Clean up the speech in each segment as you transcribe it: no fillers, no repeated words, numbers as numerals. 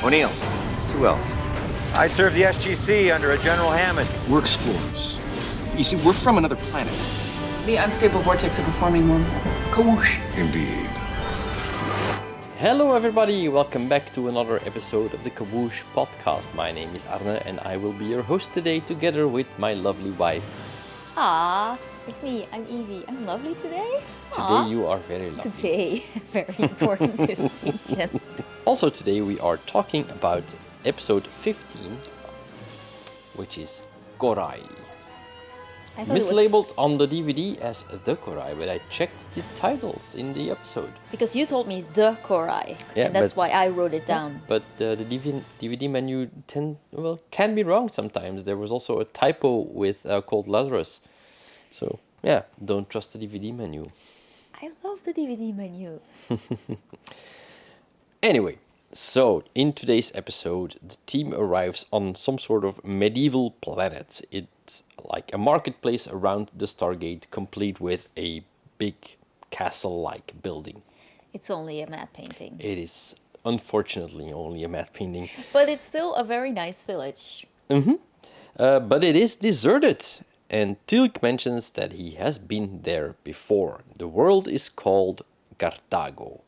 O'Neill, 2 L's. I serve the SGC under a General Hammond. We're explorers. You see, we're from another planet. The unstable vortex of a forming wormhole. Kawoosh. Indeed. Hello everybody, welcome back to another episode of the Kawoosh podcast. My name is Arne and I will be your host today together with my lovely wife. Ah, it's me. I'm Evie. I'm lovely today. Today you are very lovely. Today, very important distinction. Also today we are talking about episode 15, which is Cor-Ai. Mislabeled on the DVD as The Cor-Ai, but I checked the titles in the episode. Because you told me the Cor-Ai, Yeah, and that's why I wrote it down. But the DVD menu can be wrong sometimes. There was also a typo with Cold Lazarus. So, yeah, don't trust the DVD menu. I love the DVD menu. Anyway, so in today's episode, the team arrives on some sort of medieval planet. It's like a marketplace around the Stargate, complete with a big castle-like building. It's only a matte painting. It is unfortunately only a matte painting. But it's still a very nice village. But it is deserted. And Teal'c mentions that he has been there before. The world is called Carthago.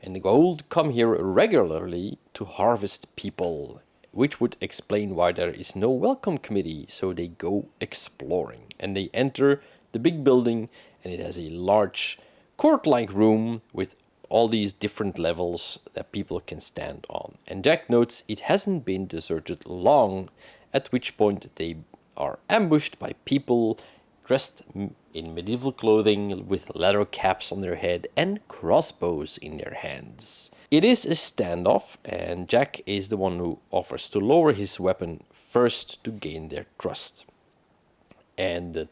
And the Gua'old come here regularly to harvest people, which would explain why there is no welcome committee, so they go exploring. And they enter the big building, and it has a large court-like room with all these different levels that people can stand on. And Jack notes it hasn't been deserted long, at which point they are ambushed by people dressed in medieval clothing with leather caps on their head and crossbows in their hands. It is a standoff, and Jack is the one who offers to lower his weapon first to gain their trust. And the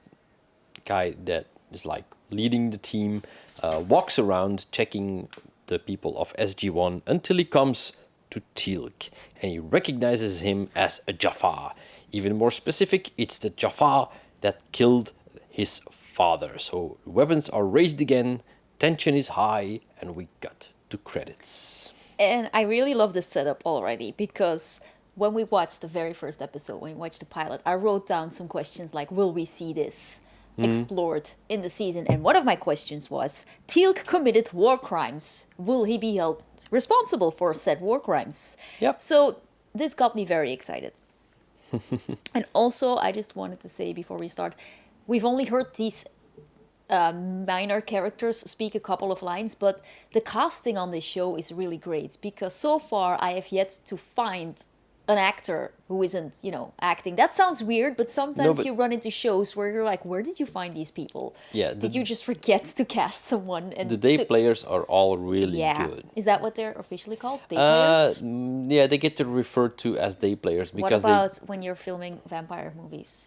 guy that is like leading the team walks around checking the people of SG-1 until he comes to Teal'c, and he recognizes him as a Jaffa. Even more specific, it's the Jaffa that killed his father. So weapons are raised again, tension is high, and we got to credits. And I really love this setup already, because when we watched the very first episode, when we watched the pilot, I wrote down some questions like, will we see this explored in the season? And one of my questions was, Teal'c committed war crimes. Will he be held responsible for said war crimes? Yep. So this got me very excited. And also, I just wanted to say before we start, we've only heard these minor characters speak a couple of lines, but the casting on this show is really great, because so far I have yet to find an actor who isn't, acting. That sounds weird, but sometimes you run into shows where you're like, where did you find these people? Yeah. Did you just forget to cast someone? And the day players are all really good. Is that what they're officially called? Day players? Yeah, they get to refer to as day players because what about when you're filming vampire movies?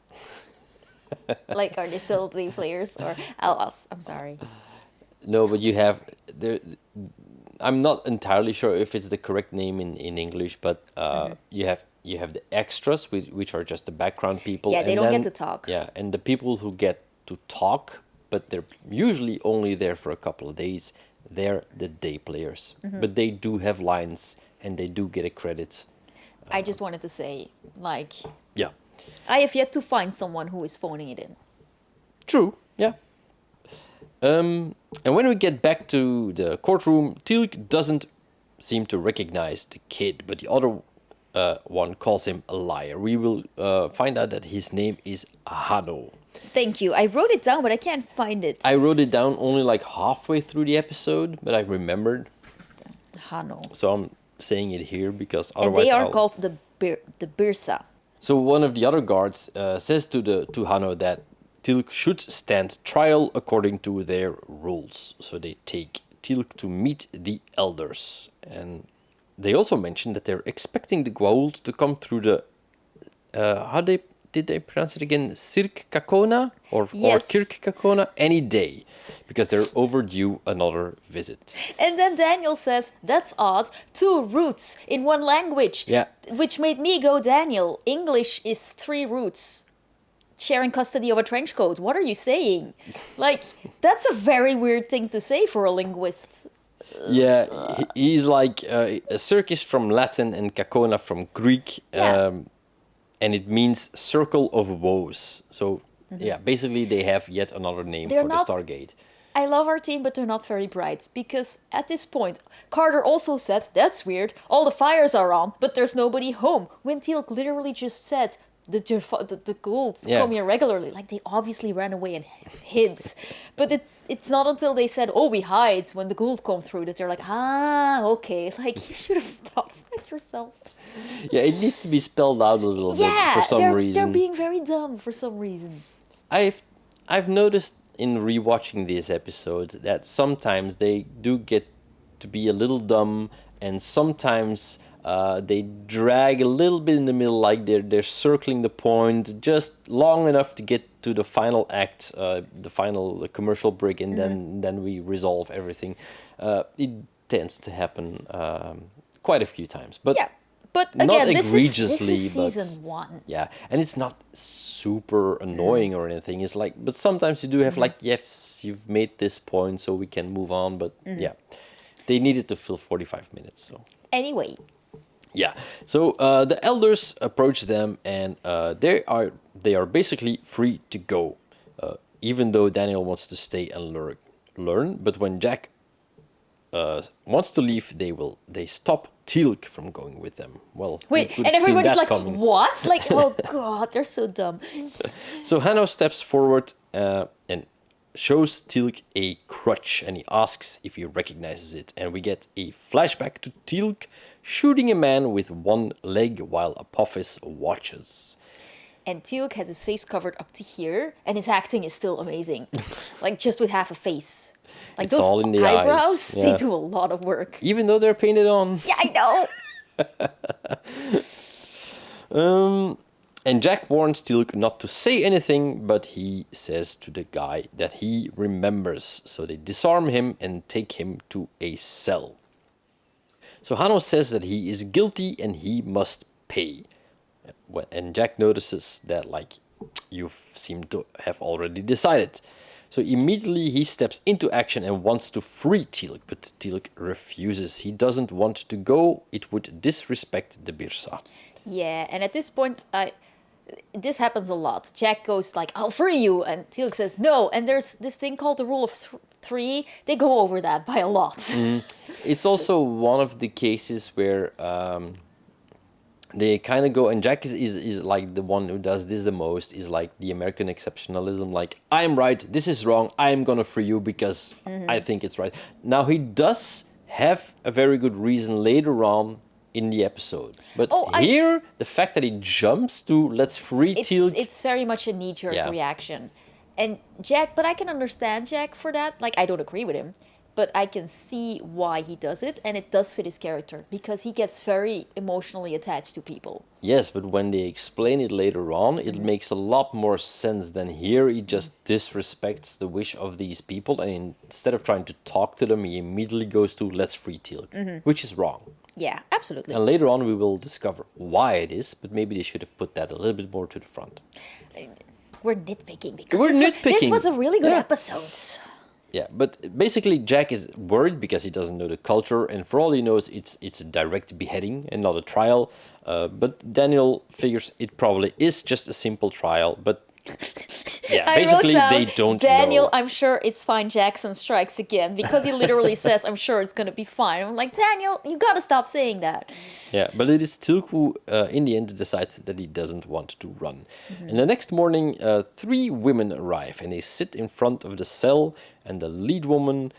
Like, are they still day players? Or I'm sorry. No, but you have there. I'm not entirely sure if it's the correct name in English, but you have the extras, which are just the background people. Yeah, they don't get to talk. Yeah, and the people who get to talk, but they're usually only there for a couple of days. They're the day players, but they do have lines and they do get a credit. I just wanted to say, like, Yeah. I have yet to find someone who is phoning it in. True. Yeah. And when we get back to the courtroom, Teal'c doesn't seem to recognize the kid, but the other one calls him a liar. We will find out that his name is Hano. Thank you. I wrote it down, but I can't find it. I wrote it down only like halfway through the episode, but I remembered. Hano. So I'm saying it here because And otherwise they are called the Birsa. So one of the other guards says to Hano that Teal'c should stand trial according to their rules. So they take Teal'c to meet the elders. And they also mention that they're expecting the Gua'old to come through the... did they pronounce it again? Cirque Kakona? Or Kirk Kakona? Any day. Because they're overdue another visit. And then Daniel says, that's odd. 2 roots in one language. Yeah. Which made me go, Daniel, English is 3 roots. Sharing custody of a trench coat. What are you saying? Like, that's a very weird thing to say for a linguist. Yeah, he's like a circus from Latin and cacona from Greek, and it means circle of woes. So yeah, basically they have yet another name They're for not- the Stargate. I love our team, but they're not very bright. Because at this point, Carter also said, that's weird, all the fires are on, but there's nobody home. When Teal'c literally just said, the Gua'olds come here regularly. Like, they obviously ran away and hid. But it's not until they said, oh, we hide, when the Gua'uld come through, that they're like, okay. Like, you should have thought of that yourself. Yeah, it needs to be spelled out a little bit for some reason. They're being very dumb for some reason. I've noticed in rewatching these episodes that sometimes they do get to be a little dumb, and sometimes they drag a little bit in the middle, like they're circling the point just long enough to get to the final act, the final commercial break, and then we resolve everything. It tends to happen quite a few times, but. Yeah. But again, not this egregiously, is but season 1. yeah, and it's not super annoying or anything. It's like, but sometimes you do have like, yes, you've made this point, so we can move on. But yeah, they needed to fill 45 minutes. So Anyway, yeah, so the elders approach them, and they are basically free to go, even though Daniel wants to stay and learn. But when Jack wants to leave, they stop Teal'c from going with them. Well, wait, we and could have seen everybody's that like, coming. what? Like, oh god, they're so dumb. So Hanno steps forward and shows Teal'c a crutch, and he asks if he recognizes it. And we get a flashback to Teal'c shooting a man with one leg while Apophis watches. And Teal'c has his face covered up to here, and his acting is still amazing. Like, just with half a face. Like, It's those all in the eyebrows, eyes, they yeah. do a lot of work. Even though they're painted on. Yeah, I know! And Jack warns Teal'c not to say anything, but he says to the guy that he remembers. So they disarm him and take him to a cell. So Hanno says that he is guilty and he must pay. And Jack notices that, like, you seem to have already decided. So immediately he steps into action and wants to free Teal'c, but Teal'c refuses. He doesn't want to go. It would disrespect the Birsa. Yeah, and at this point, this happens a lot. Jack goes like, I'll free you, and Teal'c says no, and there's this thing called the rule of 3. They go over that by a lot. It's also one of the cases where they kind of go, and Jack is like the one who does this the most, is like the American exceptionalism, like, I'm right, this is wrong, I'm gonna free you because I think it's right. Now, he does have a very good reason later on in the episode, but here, the fact that he jumps to let's free Teal'c... It's very much a knee-jerk reaction. And Jack, but I can understand Jack for that. Like, I don't agree with him, but I can see why he does it, and it does fit his character, because he gets very emotionally attached to people. Yes, but when they explain it later on, it makes a lot more sense than here. He just disrespects the wish of these people, and instead of trying to talk to them, he immediately goes to, let's free Teal'c, which is wrong. Yeah, absolutely. And later on, we will discover why it is, but maybe they should have put that a little bit more to the front. We're nitpicking, because this was a really good episode. Yeah, but basically Jack is worried because he doesn't know the culture, and for all he knows, it's a direct beheading and not a trial. But Daniel figures it probably is just a simple trial, but yeah, basically they don't Daniel, know. I'm sure it's fine, Jackson strikes again, because he literally says, I'm sure it's going to be fine. I'm like, Daniel, you got to stop saying that. Yeah, but it is Teal'c who, in the end, decides that he doesn't want to run. And the next morning, 3 women arrive, and they sit in front of the cell, and the lead woman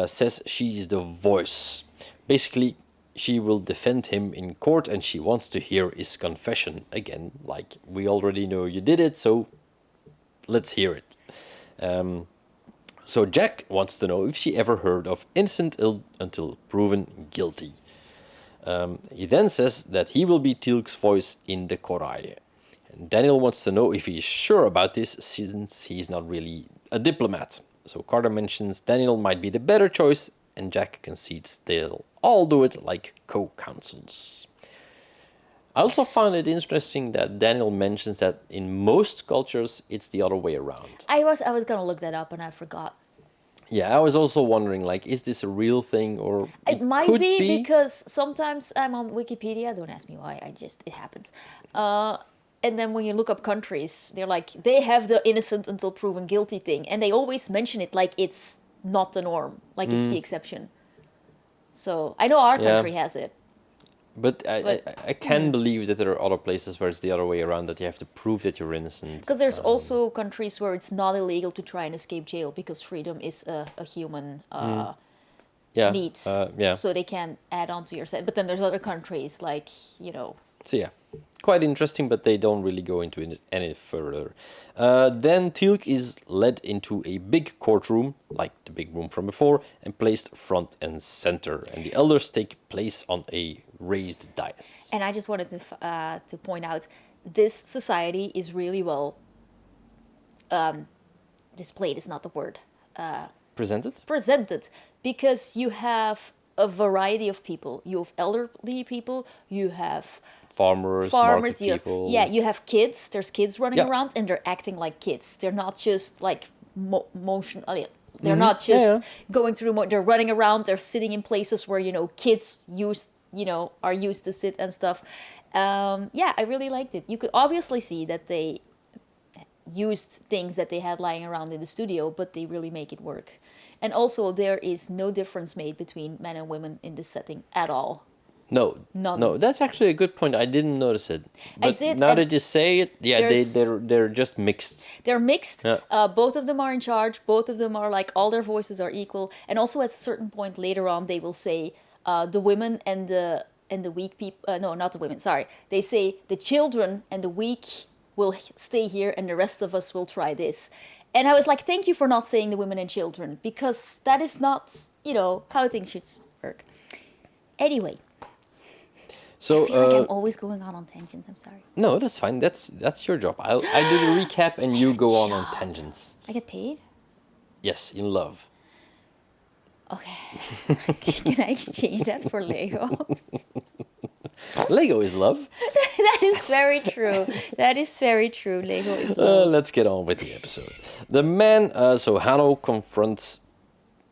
says she's the voice. Basically, she will defend him in court, and she wants to hear his confession. Again, like, we already know you did it, so let's hear it. So Jack wants to know if she ever heard of innocent until proven guilty. He then says that he will be Teal'c's voice in the Cor-Ai. And Daniel wants to know if he's sure about this, since he's not really a diplomat. So Carter mentions Daniel might be the better choice, and Jack concedes they'll all do it like co-counsels. I also found it interesting that Daniel mentions that in most cultures it's the other way around. I was gonna look that up and I forgot. Yeah, I was also wondering, like, is this a real thing or It might could be because sometimes I'm on Wikipedia. Don't ask me why. It happens. And then when you look up countries, they're like they have the innocent until proven guilty thing, and they always mention it like it's not the norm, like it's the exception. So I know our Yeah. country has it. But I But- can believe that there are other places where it's the other way around, that you have to prove that you're innocent. Because there's also countries where it's not illegal to try and escape jail because freedom is a human yeah, need. yeah. So they can add on to your set. But then there's other countries like, So yeah, quite interesting, but they don't really go into it any further. Then Teal'c is led into a big courtroom, like the big room from before, and placed front and center. And the elders take place on a raised dais. And I just wanted to point out, this society is really well displayed. Is not the word. Presented? Presented, because you have a variety of people. You have elderly people. You have Farmers, market you people. you have kids. There's kids running Yeah. around, and they're acting like kids. They're not just like motion. They're not just going through. They're running around. They're sitting in places where kids are used to sit and stuff. I really liked it. You could obviously see that they used things that they had lying around in the studio, but they really make it work. And also, there is no difference made between men and women in this setting at all. No, None. no, that's actually a good point. I didn't notice it. But did, now and that you say it, yeah, there's- they're just mixed. They're mixed. Yeah. Both of them are in charge. Both of them are like all their voices are equal. And also, at a certain point later on, they will say the women and the weak people. No, not the women. Sorry, they say the children and the weak will stay here, and the rest of us will try this. And I was like, thank you for not saying the women and children, because that is not how things should work. Anyway. So I feel like I'm always going on tangents. I'm sorry. no, that's fine. That's your job. I do the recap and you go on tangents. I get paid? Yes, in love. Okay. Can I exchange that for Lego? Lego is love. That is very true. That is very true. Lego is love. Let's get on with the episode. The man, so Hanno confronts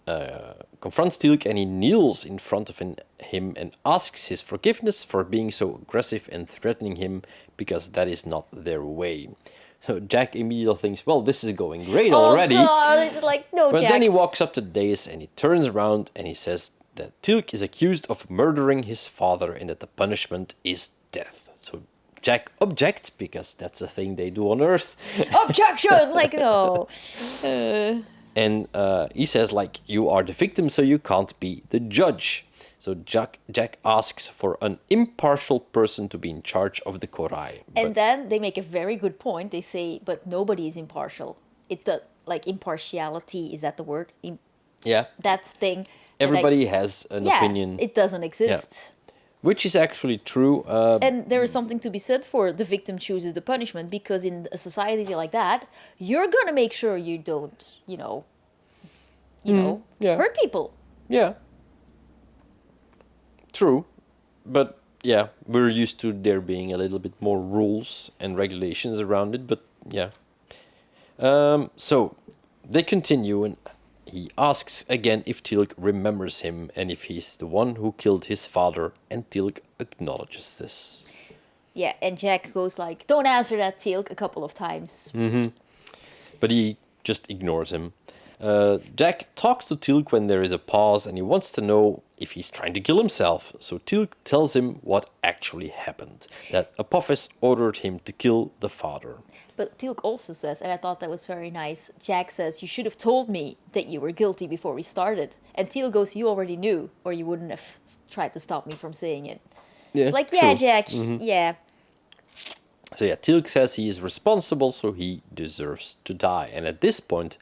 Teal'c, and he kneels in front of him and asks his forgiveness for being so aggressive and threatening him, because that is not their way. So Jack immediately thinks, well, this is going great already. Oh God! It's like no, But Jack. then he walks up to the dais and he turns around and he says that Teal'c is accused of murdering his father and that the punishment is death. So Jack objects, because that's a thing they do on Earth. Objection! Like no. And he says, like, you are the victim, so you can't be the judge. So Jack asks for an impartial person to be in charge of the Cor-Ai. And then they make a very good point. They say, but nobody is impartial. Like impartiality, is that the word? Yeah, That thing. everybody has an opinion. It doesn't exist. Which is actually true. And there is something to be said for the victim chooses the punishment, because in a society like that, you're gonna make sure you don't, yeah. hurt people. Yeah. True. But yeah, we're used to there being a little bit more rules and regulations around it, but yeah. So they continue, and he asks again if Teal'c remembers him and if he's the one who killed his father, and Teal'c acknowledges this. Yeah, and Jack goes like, don't answer that, Teal'c, a couple of times. But he just ignores him. Jack talks to Teal'c when there is a pause, and he wants to know if he's trying to kill himself. So Teal'c tells him what actually happened, that Apophis ordered him to kill the father. But Teal'c also says, and I thought that was very nice, Jack says, you should have told me that you were guilty before we started. And Teal'c goes, you already knew, or you wouldn't have tried to stop me from saying it. Yeah, Like, yeah, true. Jack, yeah. So yeah, Teal'c says he is responsible, so he deserves to die. And at this point,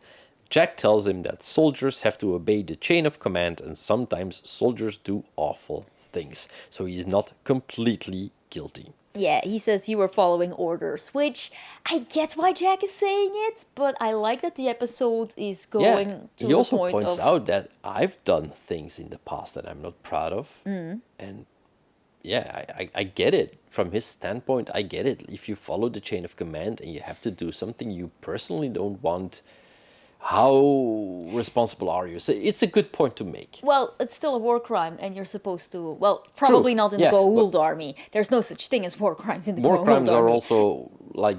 Jack tells him that soldiers have to obey the chain of command, and sometimes soldiers do awful things. So he's not completely guilty. Yeah, he says you were following orders, which I get why Jack is saying it, but I like that the episode is going to he the also point points of... out that I've done things in the past that I'm not proud of. And yeah, I get it. From his standpoint, I get it. If you follow the chain of command and you have to do something you personally don't want, how responsible are you? So it's a good point to make. Well, it's still a war crime, and you're supposed to. Well, probably not in Yeah, the Gua'old army. There's no such thing as war crimes in the War Gua'old crimes are army. also like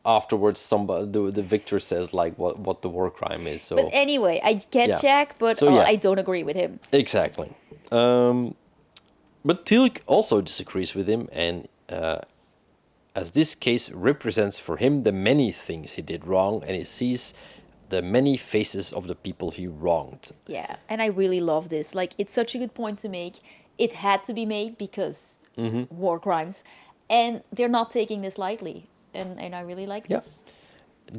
afterwards somebody the victor says like what the war crime is. So But anyway, I get Yeah. Jack, but So, yeah. I don't agree with him. exactly. But Teal'c also disagrees with him, and as this case represents for him the many things he did wrong, and he sees the many faces of the people he wronged. Yeah, and I really love this. Like, it's such a good point to make. It had to be made because war crimes, and they're not taking this lightly. And I really like Yeah. this.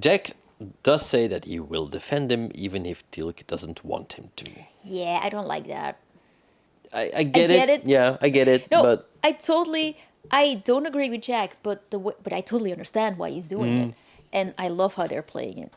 Jack does say that he will defend him even if Teal'c doesn't want him to. Yeah, I don't like that. I get get it. it. Yeah, I get it. No, But I don't agree with Jack, but but I totally understand why he's doing it, and I love how they're playing it.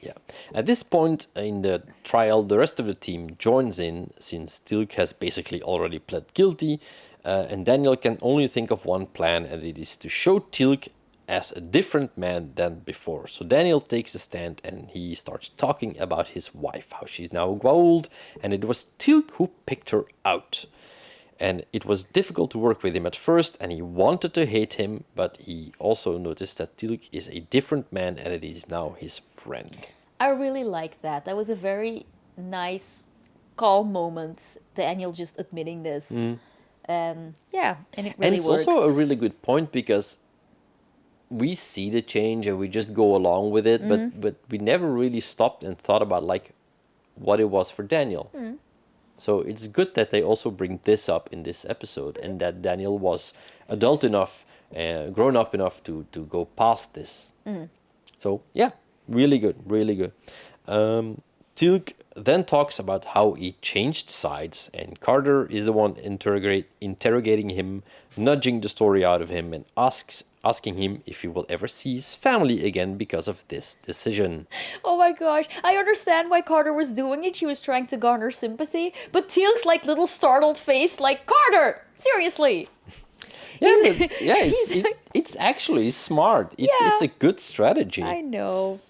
yeah. At this point in the trial, the rest of the team joins in since Teal'c has basically already pled guilty, and Daniel can only think of one plan, and it is to show Teal'c as a different man than before. So Daniel takes a stand and he starts talking about his wife, how she's now Gua'old, and it was Teal'c who picked her out. And it was difficult to work with him at first, and he wanted to hate him, but he also noticed that Teal'c is a different man and it is now his friend. I really like that. That was a very nice, calm moment. Daniel just admitting this, and yeah, and it really And it's works. also a really good point because we see the change and we just go along with it, but we never really stopped and thought about like what it was for Daniel. So it's good that they also bring this up in this episode, and that Daniel was adult enough, grown up enough to go past this. So yeah, really good, really good. Teal'c then talks about how he changed sides, and Carter is the one interrogating him, nudging the story out of him, and asking him if he will ever see his family again because of this decision. Oh my gosh, I understand why Carter was doing it. She was trying to garner sympathy, but Teal'c's like little startled face, like, Carter, seriously. Yeah, it's actually smart. It's a good strategy. I know.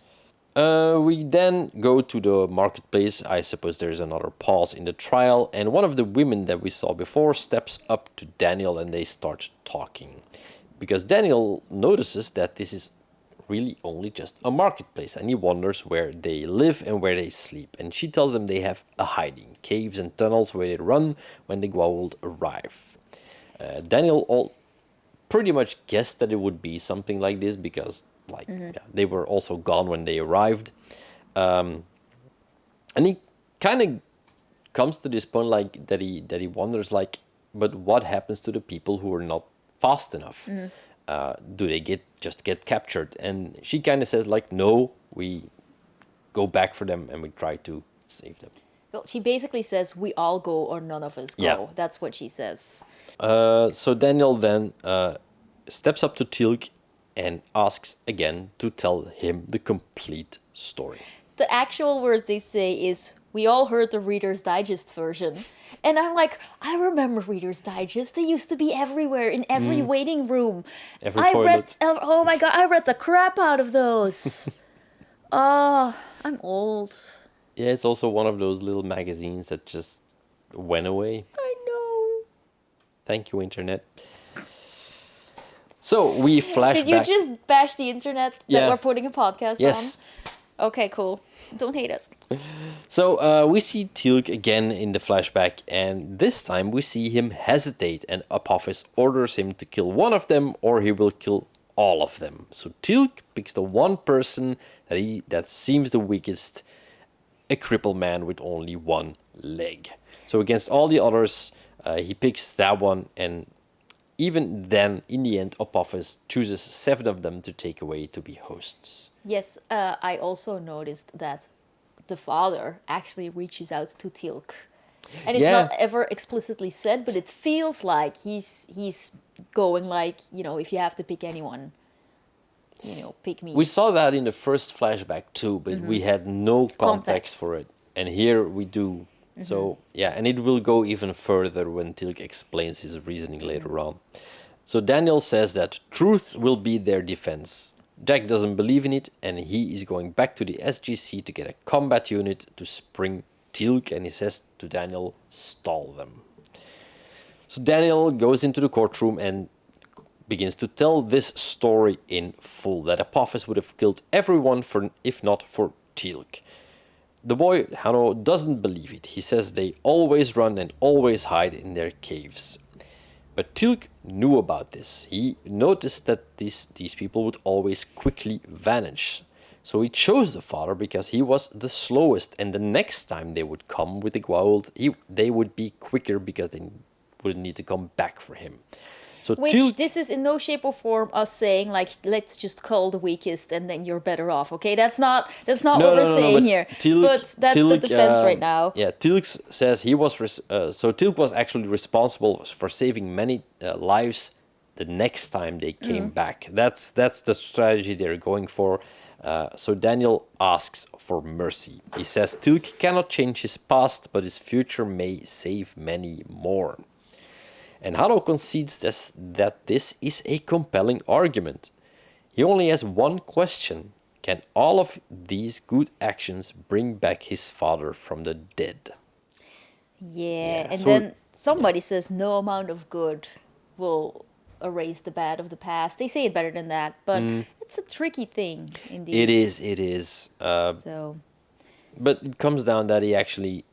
We then go to the marketplace. I suppose there's another pause in the trial, and one of the women that we saw before steps up to Daniel and they start talking. Because Daniel notices that this is really only just a marketplace, and he wonders where they live and where they sleep. And she tells them they have a hiding, caves and tunnels where they run when the Gua'old arrive. Daniel pretty much guessed that it would be something like this because they were also gone when they arrived. And he kind of comes to this point like that he wonders like, but what happens to the people who are not fast enough? Do they just get captured? And she kind of says like, no, we go back for them and we try to save them. Well, she basically says, we all go or none of us go. Yeah. That's what she says. So Daniel then steps up to Teal'c and asks again to tell him the complete story. The actual words they say is, we all heard the Reader's Digest version. And I'm like, I remember Reader's Digest. They used to be everywhere, in every waiting room. Every I read, toilet. oh my God, I read the crap out of those. Oh, I'm old. Yeah, it's also one of those little magazines that just went away. I know. Thank you, Internet. So we flash Did you back. just bash the internet that Yeah. we're putting a podcast Yes. on? Okay, cool. Don't hate us. So we see Teal'c again in the flashback, and this time we see him hesitate, and Apophis orders him to kill one of them or he will kill all of them. So Teal'c picks the one person that seems the weakest, a crippled man with only one leg. So against all the others, he picks that one, and even then, in the end, Apophis chooses 7 of them to take away to be hosts. Yes, I also noticed that the father actually reaches out to Teal'c. And it's Yeah. not ever explicitly said, but it feels like he's going like, if you have to pick anyone, pick me. We saw that in the first flashback too, but we had no context for it. And here we do. So, yeah, and it will go even further when Teal'c explains his reasoning later on. So Daniel says that truth will be their defense. Jack doesn't believe in it, and he is going back to the SGC to get a combat unit to spring Teal'c, and he says to Daniel, stall them. So Daniel goes into the courtroom and begins to tell this story in full, that Apophis would have killed everyone if not for Teal'c. The boy, Hanno, doesn't believe it. He says they always run and always hide in their caves. But Teal'c knew about this. He noticed that these people would always quickly vanish. So he chose the father because he was the slowest, and the next time they would come with the Gua'old, they would be quicker because they wouldn't need to come back for him. So Which this is in no shape or form us saying like, let's just cull the weakest and then you're better off. Okay, that's not what we're saying here. But that's the defense right now. Yeah, Teal'c says he was so Teal'c was actually responsible for saving many lives the next time they came back. That's the strategy they're going for. So Daniel asks for mercy. He says Teal'c cannot change his past, but his future may save many more. And Hanno concedes that this is a compelling argument. He only has one question. Can all of these good actions bring back his father from the dead? Yeah, and so, then somebody says no amount of good will erase the bad of the past. They say it better than that, but it's a tricky thing indeed. It is. But it comes down that he actually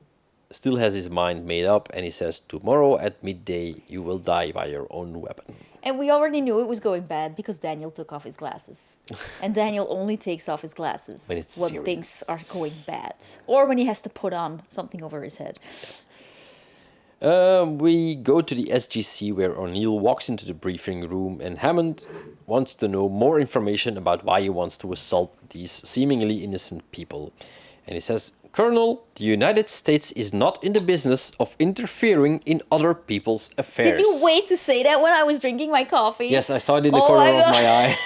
still has his mind made up, and he says, tomorrow at midday you will die by your own weapon. And we already knew it was going bad because Daniel took off his glasses. And Daniel only takes off his glasses when things are going bad. Or when he has to put on something over his head. We go to the SGC where O'Neill walks into the briefing room, and Hammond wants to know more information about why he wants to assault these seemingly innocent people. And he says, Colonel, the United States is not in the business of interfering in other people's affairs. Did you wait to say that when I was drinking my coffee? Yes, I saw it in the corner of my eye.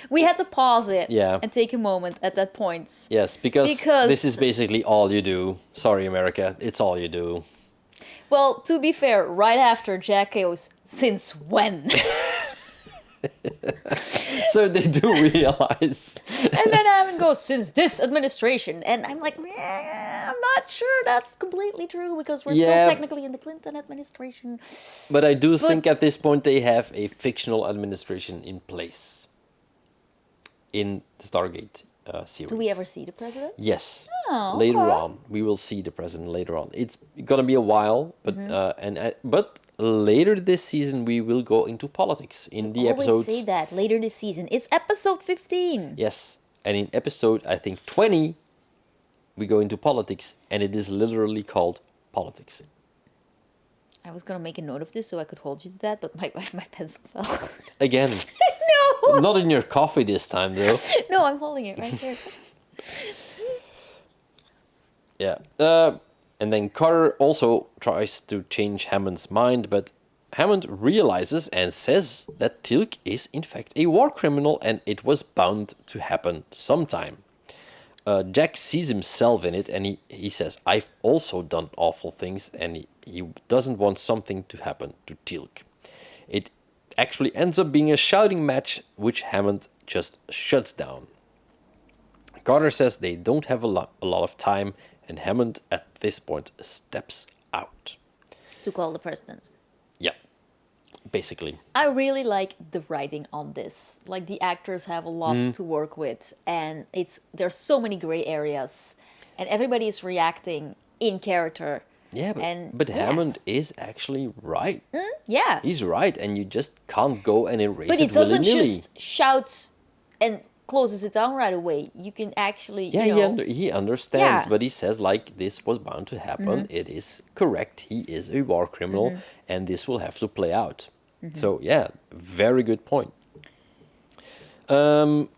We had to pause it and take a moment at that point. Yes, because this is basically all you do. Sorry, America, it's all you do. Well, to be fair, right after Jack goes, since when? So they do realize. And then Hammond goes, since this administration. And I'm like, I'm not sure that's completely true because we're still technically in the Clinton administration. But I do think at this point they have a fictional administration in place in the Stargate series. Do we ever see the president? Yes. Oh, later on. We will see the president later on. It's going to be a while, but but later this season we will go into politics in the episode. Always say that later this season. It's episode 15. Yes, and in episode I think 20 we go into politics, and it is literally called politics. I was gonna make a note of this so I could hold you to that, but my pencil fell. Again. No. Not in your coffee this time though. No, I'm holding it right here. Yeah. And then Carter also tries to change Hammond's mind, but Hammond realizes and says that Teal'c is in fact a war criminal and it was bound to happen sometime. Jack sees himself in it, and he says, I've also done awful things, and he doesn't want something to happen to Teal'c. It actually ends up being a shouting match, which Hammond just shuts down. Carter says they don't have a lot of time, and Hammond at this point steps out. To call the president. Yeah, basically. I really like the writing on this. Like, the actors have a lot to work with, and there's so many gray areas, and everybody is reacting in character. Yeah, but Hammond is actually right. Yeah. He's right, and you just can't go and erase it willy-nilly. But he doesn't just shout and closes it down right away. You can actually, he understands, but he says, like, this was bound to happen. It is correct. He is a war criminal, and this will have to play out. So, yeah, very good point. On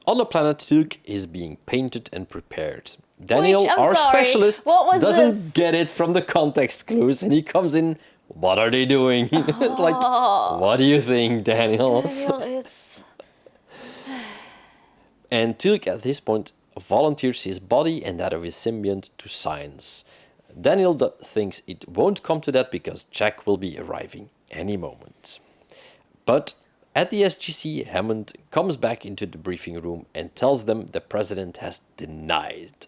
the planet, Teal'c is being painted and prepared. Daniel, our specialist, doesn't get it from the context clues, and he comes in, what are they doing? It's like, what do you think, Daniel? Daniel, it's... And Teal'c at this point volunteers his body and that of his symbiont to science. Daniel thinks it won't come to that because Jack will be arriving any moment. But At the SGC, Hammond comes back into the briefing room and tells them the president has denied,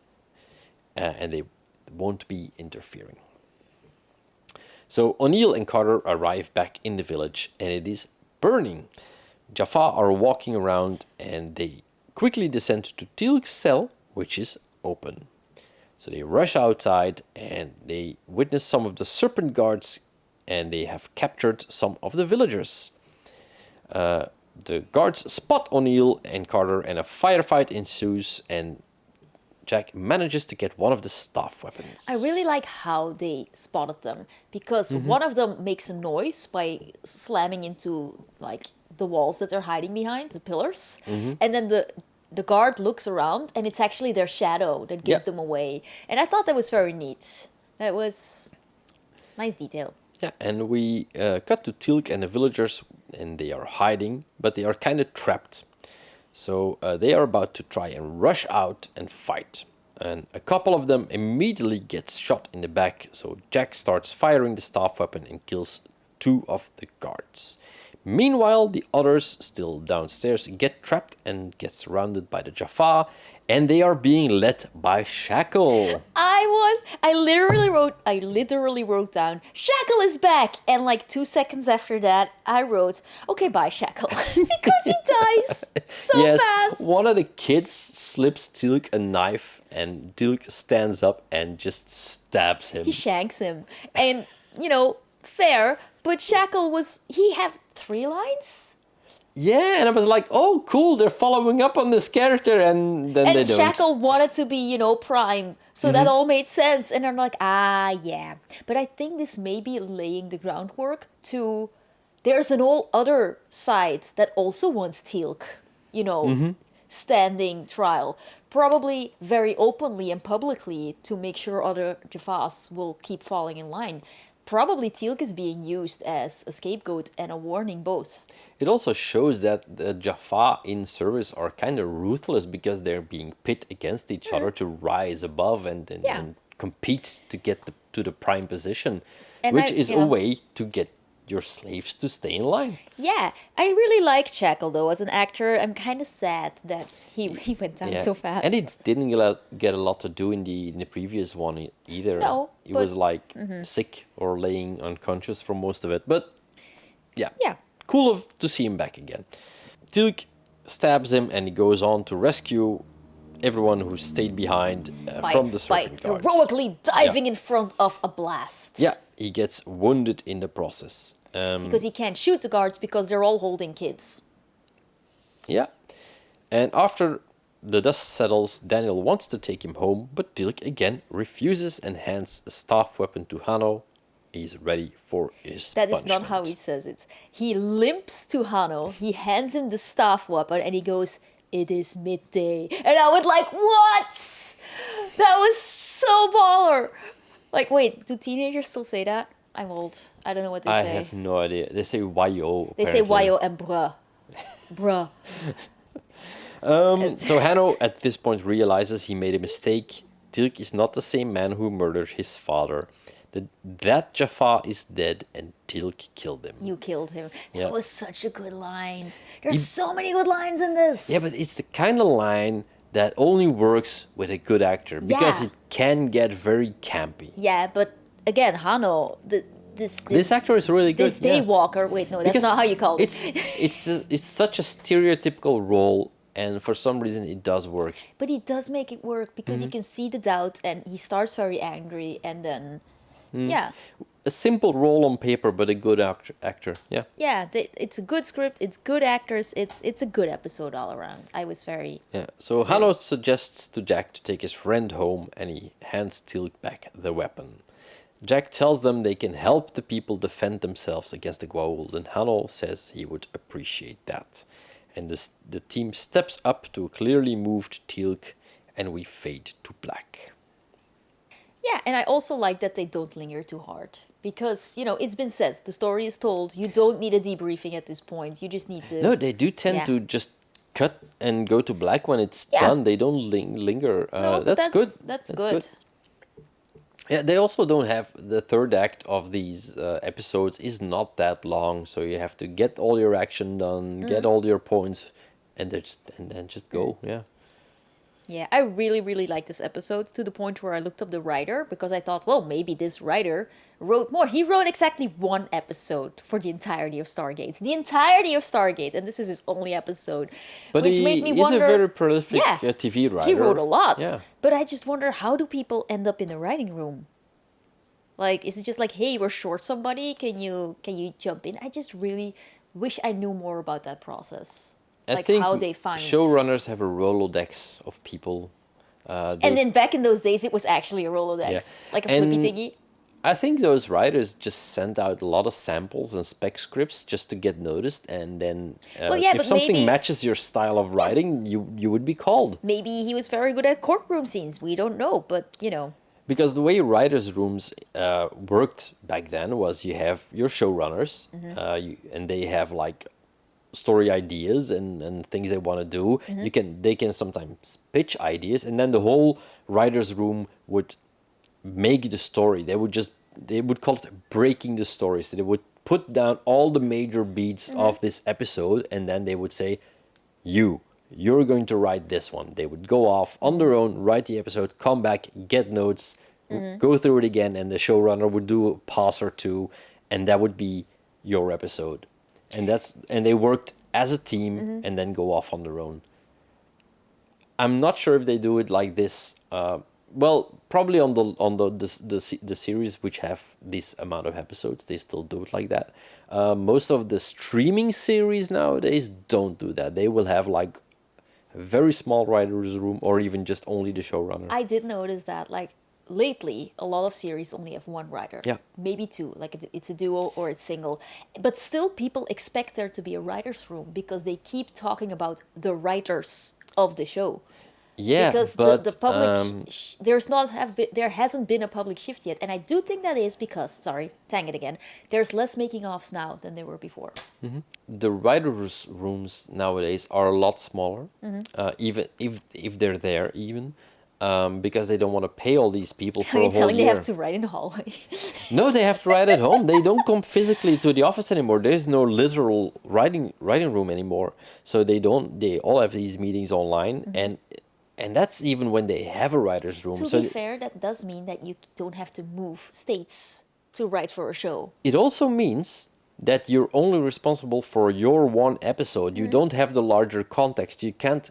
and they won't be interfering. So O'Neill and Carter arrive back in the village, and it is burning. Jaffa are walking around, and they quickly descend to Teal'c's cell, which is open. So they rush outside, and they witness some of the serpent guards, and they have captured some of the villagers. The guards spot O'Neill and Carter, and a firefight ensues, and Jack manages to get one of the staff weapons. I really like how they spotted them, because one of them makes a noise by slamming into like the walls that they're hiding behind, the pillars, and then the guard looks around, and it's actually their shadow that gives them away. And I thought that was very neat. That was nice detail. Yeah, and we cut to Teal'c and the villagers, and they are hiding, but they are kind of trapped. So they are about to try and rush out and fight. And a couple of them immediately gets shot in the back, so Jack starts firing the staff weapon and kills 2 of the guards. Meanwhile, the others, still downstairs, get trapped and get surrounded by the Jaffa, and they are being led by Shackle. I literally wrote down, Shackle is back! And like 2 seconds after that, I wrote, okay, bye, Shackle. Because he dies so fast. One of the kids slips Teal'c a knife, and Teal'c stands up and just stabs him. He shanks him. And, fair, but Shackle he had 3 lines? Yeah, and I was like, oh, cool, they're following up on this character, and then they don't. And Shackle wanted to be, Prime, so that all made sense. And I'm like, yeah. But I think this may be laying the groundwork to... There's an whole other side that also wants Teal'c, standing trial. Probably very openly and publicly to make sure other Jaffas will keep falling in line. Probably Teal'c is being used as a scapegoat and a warning both. It also shows that the Jaffa in service are kind of ruthless because they're being pit against each other to rise above and compete to get to the prime position, which is a way to get your slaves to stay in line. Yeah, I really like Shackle though as an actor. I'm kind of sad that he went down so fast. And it didn't get a lot to do in the previous one either. No, it was like sick or laying unconscious for most of it. But yeah. Cool to see him back again. Teal'c stabs him, and he goes on to rescue everyone who stayed behind from the serpent guards. By heroically diving in front of a blast. Yeah, he gets wounded in the process. Because he can't shoot the guards because they're all holding kids. Yeah. And after the dust settles, Daniel wants to take him home, but Teal'c again refuses and hands a staff weapon to Hanno. He's ready for his That punishment. is not how he says it. He limps to Hanno, he hands him the staff weapon, and he goes, "It is midday." And I was like, what? That was so baller. Like, wait, do teenagers still say that? I'm old. I don't know what they say. I have no idea. They say wayo. They say wayo and bruh. Bruh. So Hanno at this point realizes he made a mistake. Teal'c is not the same man who murdered his father. That Jaffa is dead, and Teal'c killed him. You killed him. Yeah. That was such a good line. There's so many good lines in this. Yeah, but it's the kind of line that only works with a good actor because it can get very campy. Yeah, but again, Hanno, this actor is really good. This Daywalker. Wait, no, that's not how you call it. It's such a stereotypical role, and for some reason it does work. But he does make it work because you can see the doubt, and he starts very angry, and then a simple role on paper, but a good actor. Yeah. It's a good script. It's good actors. It's a good episode all around. I was very... Yeah. So Hanno suggests to Jack to take his friend home, and he hands Teal'c back the weapon. Jack tells them they can help the people defend themselves against the Gua'old, and Hanno says he would appreciate that. And the team steps up to a clearly moved Teal'c, and we fade to black. Yeah, and I also like that they don't linger too hard. Because, it's been said, the story is told, you don't need a debriefing at this point, you just need to... No, they do tend to just cut and go to black when it's done. They don't linger. No, that's good. That's good. Yeah, they also don't have the third act of these episodes is not that long, so you have to get all your action done, get all your points, and then just go. Yeah. Yeah, I really, really like this episode to the point where I looked up the writer because I thought, well, maybe this writer wrote more. He wrote exactly one episode for the entirety of Stargate. The entirety of Stargate, and this is his only episode. But which he made me is wonder, a very prolific yeah, TV writer. he wrote a lot. Yeah. But I just wonder, how do people end up in the writing room? Like, is it just like, hey, we're short somebody, can you jump in? I just really wish I knew more about that process. I Like think how they find showrunners have a Rolodex of people. And then back in those days, it was actually a Rolodex, Yeah. like a flippy And thingy. I think those writers just sent out a lot of samples and spec scripts just to get noticed, and then Well, yeah, if but something maybe- matches your style of writing, you would be called. Maybe he was very good at courtroom scenes. We don't know, but you know. Because the way writers' rooms worked back then was you have your showrunners, and they have like story ideas and things they want to do. They can sometimes pitch ideas, and then the whole writers' room would make the story. They would call it breaking the story. So they would put down all the major beats of this episode, and then they would say, you're going to write this one. They would go off on their own, write the episode, come back, get notes, go through it again, and the showrunner would do a pass or two, and that would be your episode. And they worked as a team and then go off on their own. I'm not sure if they do it like this. Well, probably on the series which have this amount of episodes, they still do it like that. Most of the streaming series nowadays don't do that. They will have like a very small writer's room, or even just only the showrunner. I did notice that, like, lately, a lot of series only have one writer. Yeah. Maybe two. Like, it's a duo or it's single. But still, people expect there to be a writer's room because they keep talking about the writers of the show. Yeah, Because but the public, there hasn't been a public shift yet. And I do think that is because, sorry, tang it again, there's less making offs now than there were before. the writers' rooms nowadays are a lot smaller, even if they're there, even because they don't want to pay all these people for Are a you whole telling they year. have to write in the hallway? No, they have to write at home. They don't come physically to the office anymore. There's no literal writing room anymore. So they all have these meetings online, and that's even when they have a writer's room. To So be fair, that does mean that you don't have to move states to write for a show. it also means that you're only responsible for your one episode. You don't have the larger context. You can't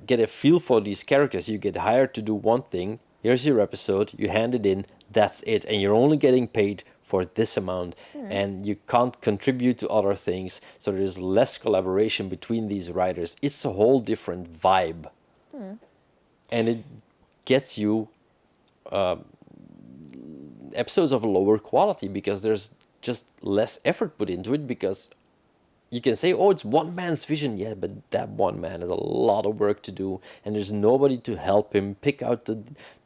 get a feel for these characters. You get hired to do one thing. Here's your episode. You hand it in. That's it. And you're only getting paid for this amount. And you can't contribute to other things. So there's less collaboration between these writers. It's a whole different vibe. And it gets you episodes of a lower quality because there's just less effort put into it, because you can say, oh, it's one man's vision. Yeah, but that one man has a lot of work to do, and there's nobody to help him pick out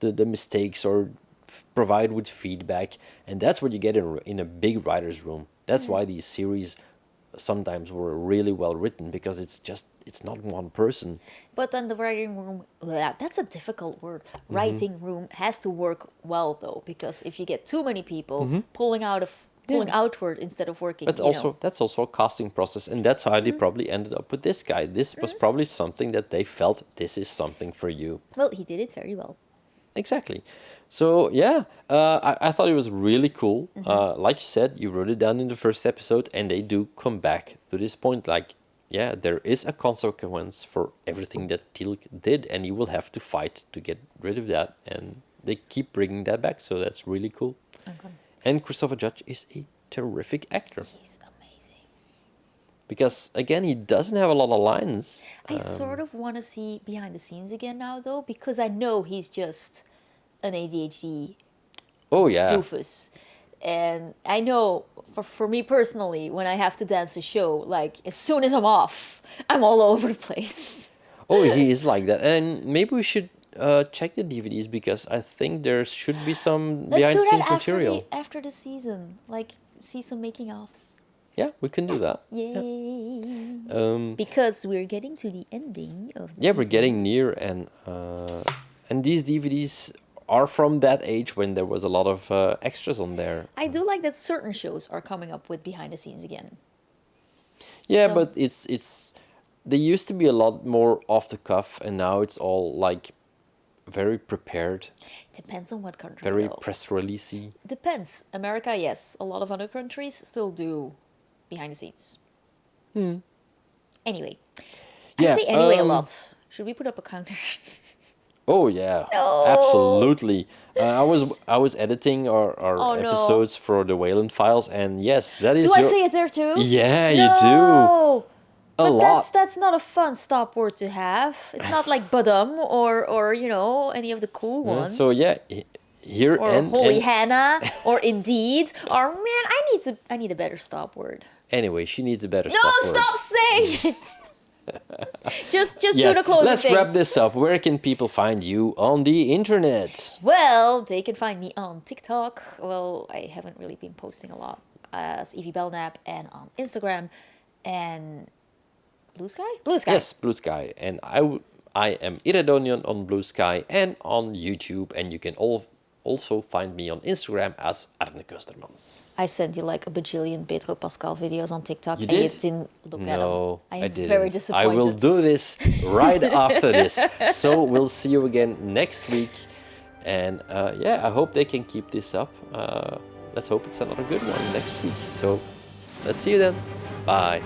the mistakes or provide with feedback. And that's what you get in a big writer's room. That's why these series sometimes were really well written, because it's not one person. But then the writing room, that's a difficult word. Writing room has to work well, though, because if you get too many people pulling outward instead of working, But that's also a casting process, and that's how they probably ended up with this guy. This was probably something that they felt, this is something for you. Well, he did it very well. Exactly. So yeah, I thought it was really cool. Like you said, you wrote it down in the first episode, and they do come back to this point. Like, yeah, there is a consequence for everything that Teal'c did, and you will have to fight to get rid of that. And they keep bringing that back, so that's really cool. Okay. And Christopher Judge is a terrific actor, He's amazing. because again, he doesn't have a lot of lines. I sort of want to see behind the scenes again now, though, because I know he's just an ADHD Oh yeah, doofus. And I know, for me personally, when I have to dance a show, like, as soon as I'm off, I'm all over the place. oh he is like that. And maybe we should check the DVDs, because I think there should be some Let's behind do the that scenes after material. after the season. Like, see some making offs. Yeah, we can do that. Yay. Because we're getting to the ending of the Yeah, we're season. getting near, and these DVDs are from that age when there was a lot of extras on there. I do like that certain shows are coming up with behind the scenes again. Yeah, So- but it's they used to be a lot more off the cuff, and now it's all like very prepared, Depends on what country. very though. press releasey. Depends. America, yes. A lot of other countries still do behind the scenes. Anyway, Yeah, I say anyway a lot. Should we put up a counter? Oh yeah, No. absolutely. I was editing our Oh, no. episodes for the Wayland Files, and yes, that is Do I your... say it there too? Yeah, you do. No! A But lot. that's not a fun stop word to have. It's not like badum or you know any of the cool Yeah, ones. so yeah, here Or and holy Hannah or indeed or man, I need a better stop word. anyway, she needs a better No, stop word. stop saying it. just do Yes, the closing let's things. wrap this up. Where can people find you on the internet? Well, they can find me on TikTok. Well, I haven't really been posting a lot as Evie Belknap, and on Instagram and Blue Sky. Blue Sky. Yes, Blue Sky, and I am Iredonion on Blue Sky and on YouTube, and you can also find me on Instagram as Arne Kustermans. I sent you like a bajillion Pedro Pascal videos on TikTok, You and did? you didn't look at them. No, I I am didn't. very I disappointed. will do this right after this. So we'll see you again next week. And yeah, I hope they can keep this up. Let's hope it's another good one next week. So let's see you then. Bye.